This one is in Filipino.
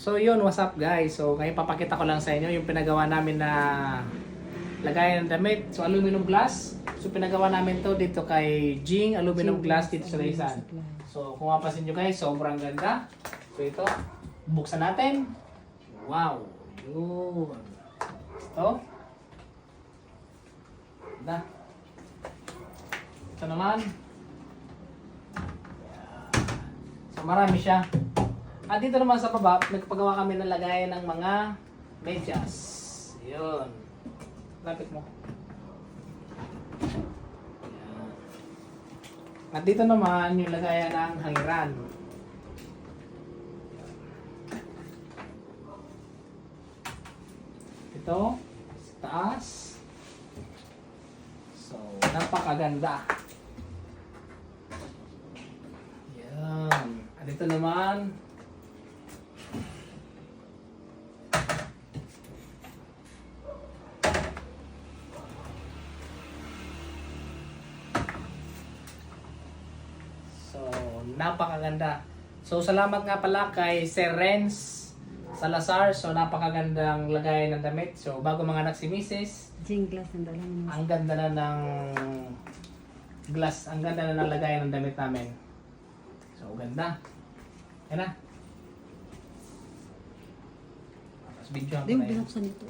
So yun, what's up guys? So ngayon papakita ko lang sa inyo yung pinagawa namin na lagayan ng damit. So aluminum glass. So pinagawa namin to dito kay Jing, aluminum glass dito sa Laysan. So kung mapasin nyo guys, sobrang ganda. So ito, buksan natin. Wow! Yun. Ito. Ganda. Ito naman. So marami siya. At dito naman sa baba, nagpagawa kami ng lagayan ng mga medyas. Yun. Lapit mo. Yan. At dito naman yung lagayan ng hangiran. Ito, sa taas. So, napakaganda. Yan. At dito naman, napakaganda. So salamat nga pala kay Sir Renz Salazar. So napakagandang lagay ng damit. So bago mga anak si Mrs. Jing glass ang dala mo. Ang ganda na ng glass. Ang ganda na ng lagay ng damit namin. So ganda. Yan na. Tapos video ko Hindi mo na yun. binuksan ito.